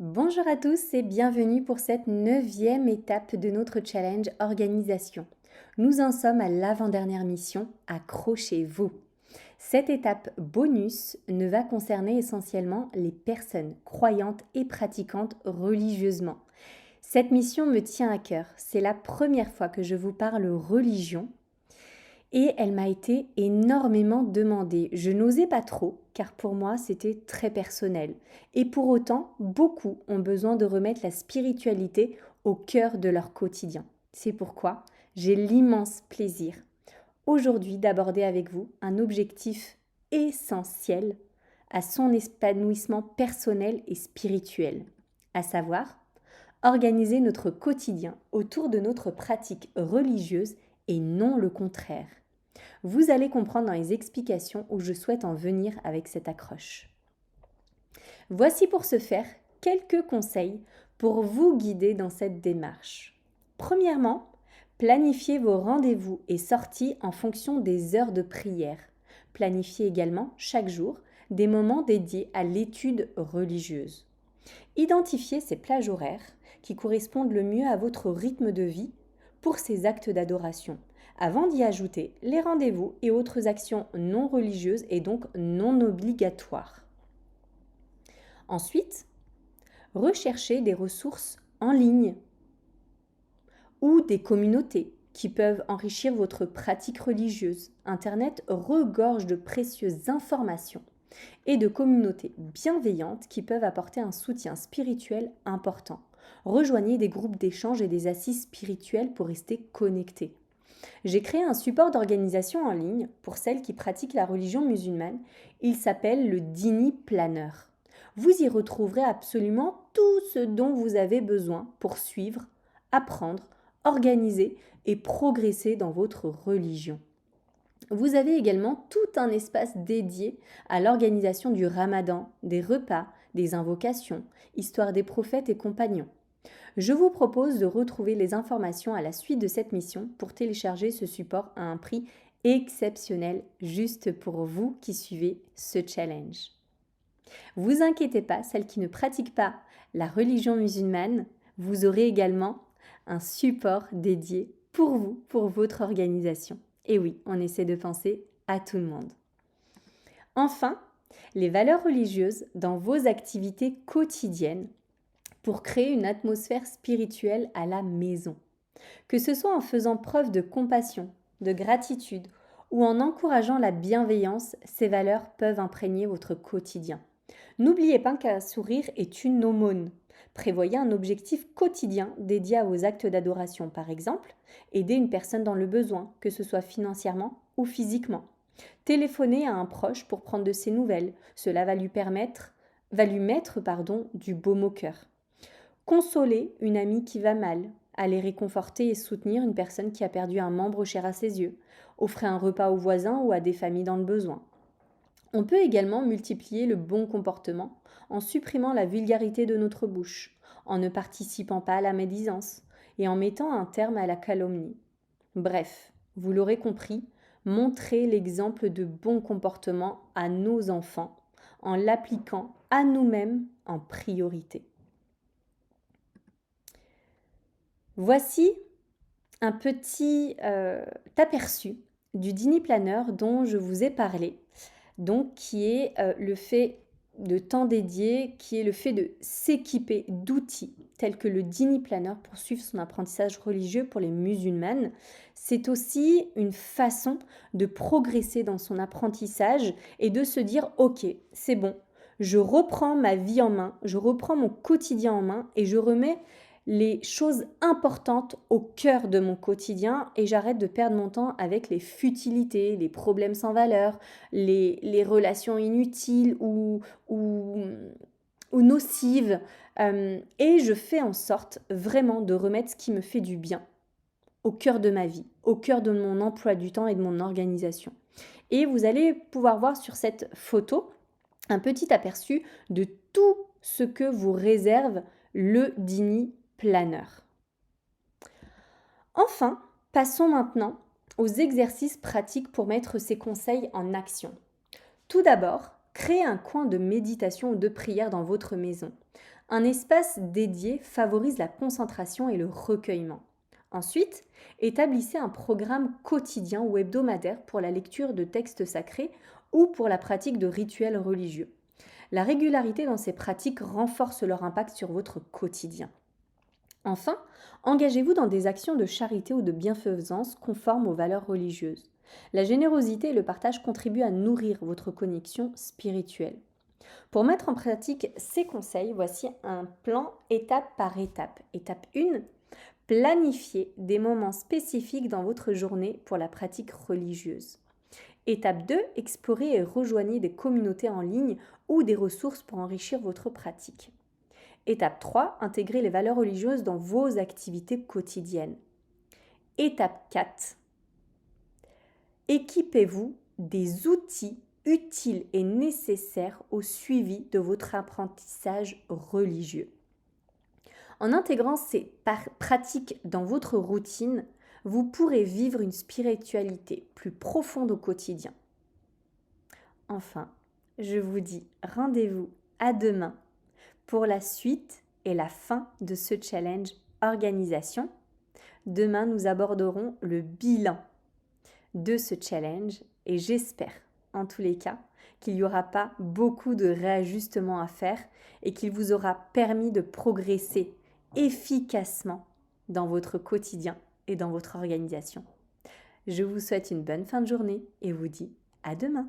Bonjour à tous et bienvenue pour cette 9e étape de notre challenge organisation. Nous en sommes à l'avant-dernière mission, accrochez-vous. Cette étape bonus ne va concerner essentiellement les personnes croyantes et pratiquantes religieusement. Cette mission me tient à cœur, c'est la première fois que je vous parle religion et elle m'a été énormément demandée. Je n'osais pas trop, car pour moi c'était très personnel. Et pour autant, beaucoup ont besoin de remettre la spiritualité au cœur de leur quotidien. C'est pourquoi j'ai l'immense plaisir aujourd'hui d'aborder avec vous un objectif essentiel à son épanouissement personnel et spirituel, à savoir organiser notre quotidien autour de notre pratique religieuse et non le contraire. Vous allez comprendre dans les explications où je souhaite en venir avec cette accroche. Voici pour ce faire quelques conseils pour vous guider dans cette démarche. Premièrement, planifiez vos rendez-vous et sorties en fonction des heures de prière. Planifiez également chaque jour des moments dédiés à l'étude religieuse. Identifiez ces plages horaires qui correspondent le mieux à votre rythme de vie pour ces actes d'adoration, avant d'y ajouter les rendez-vous et autres actions non religieuses et donc non obligatoires. Ensuite, recherchez des ressources en ligne ou des communautés qui peuvent enrichir votre pratique religieuse. Internet regorge de précieuses informations et de communautés bienveillantes qui peuvent apporter un soutien spirituel important. Rejoignez des groupes d'échange et des assises spirituelles pour rester connectés. J'ai créé un support d'organisation en ligne pour celles qui pratiquent la religion musulmane. Il s'appelle le Dini Planner. Vous y retrouverez absolument tout ce dont vous avez besoin pour suivre, apprendre, organiser et progresser dans votre religion. Vous avez également tout un espace dédié à l'organisation du ramadan, des repas, des invocations, histoire des prophètes et compagnons. Je vous propose de retrouver les informations à la suite de cette mission pour télécharger ce support à un prix exceptionnel juste pour vous qui suivez ce challenge. Vous inquiétez pas, celles qui ne pratiquent pas la religion musulmane, vous aurez également un support dédié pour vous, pour votre organisation. Et oui, on essaie de penser à tout le monde. Enfin, les valeurs religieuses dans vos activités quotidiennes pour créer une atmosphère spirituelle à la maison. Que ce soit en faisant preuve de compassion, de gratitude ou en encourageant la bienveillance, ces valeurs peuvent imprégner votre quotidien. N'oubliez pas qu'un sourire est une aumône. Prévoyez un objectif quotidien dédié à vos actes d'adoration, par exemple, aider une personne dans le besoin, que ce soit financièrement ou physiquement. Téléphonez à un proche pour prendre de ses nouvelles, cela va lui mettre du baume au cœur. Consoler une amie qui va mal, aller réconforter et soutenir une personne qui a perdu un membre cher à ses yeux, offrir un repas aux voisins ou à des familles dans le besoin. On peut également multiplier le bon comportement en supprimant la vulgarité de notre bouche, en ne participant pas à la médisance et en mettant un terme à la calomnie. Bref, vous l'aurez compris, montrez l'exemple de bon comportement à nos enfants en l'appliquant à nous-mêmes en priorité. Voici un petit aperçu du Dini Planner dont je vous ai parlé, donc qui est le fait de temps dédié, qui est le fait de s'équiper d'outils tels que le Dini Planner pour suivre son apprentissage religieux pour les musulmanes. C'est aussi une façon de progresser dans son apprentissage et de se dire « Ok, c'est bon, je reprends ma vie en main, je reprends mon quotidien en main et je remets les choses importantes au cœur de mon quotidien et j'arrête de perdre mon temps avec les futilités, les problèmes sans valeur, les relations inutiles ou nocives. Et je fais en sorte vraiment de remettre ce qui me fait du bien au cœur de ma vie, au cœur de mon emploi du temps et de mon organisation. Et vous allez pouvoir voir sur cette photo un petit aperçu de tout ce que vous réserve le Dini Planner. Enfin, passons maintenant aux exercices pratiques pour mettre ces conseils en action. Tout d'abord, Créez un coin de méditation ou de prière dans votre maison. Un espace dédié favorise la concentration et le recueillement. Ensuite, établissez un programme quotidien ou hebdomadaire pour la lecture de textes sacrés ou pour la pratique de rituels religieux. La régularité dans ces pratiques renforce leur impact sur votre quotidien. Enfin, engagez-vous dans des actions de charité ou de bienfaisance conformes aux valeurs religieuses. La générosité et le partage contribuent à nourrir votre connexion spirituelle. Pour mettre en pratique ces conseils, voici un plan étape par étape. Étape 1, planifiez des moments spécifiques dans votre journée pour la pratique religieuse. Étape 2, explorez et rejoignez des communautés en ligne ou des ressources pour enrichir votre pratique. Étape 3, intégrez les valeurs religieuses dans vos activités quotidiennes. Étape 4, équipez-vous des outils utiles et nécessaires au suivi de votre apprentissage religieux. En intégrant ces pratiques dans votre routine, vous pourrez vivre une spiritualité plus profonde au quotidien. Enfin, je vous dis rendez-vous à demain pour la suite et la fin de ce challenge organisation. Demain, nous aborderons le bilan de ce challenge et j'espère, en tous les cas, qu'il n'y aura pas beaucoup de réajustements à faire et qu'il vous aura permis de progresser efficacement dans votre quotidien et dans votre organisation. Je vous souhaite une bonne fin de journée et vous dis à demain.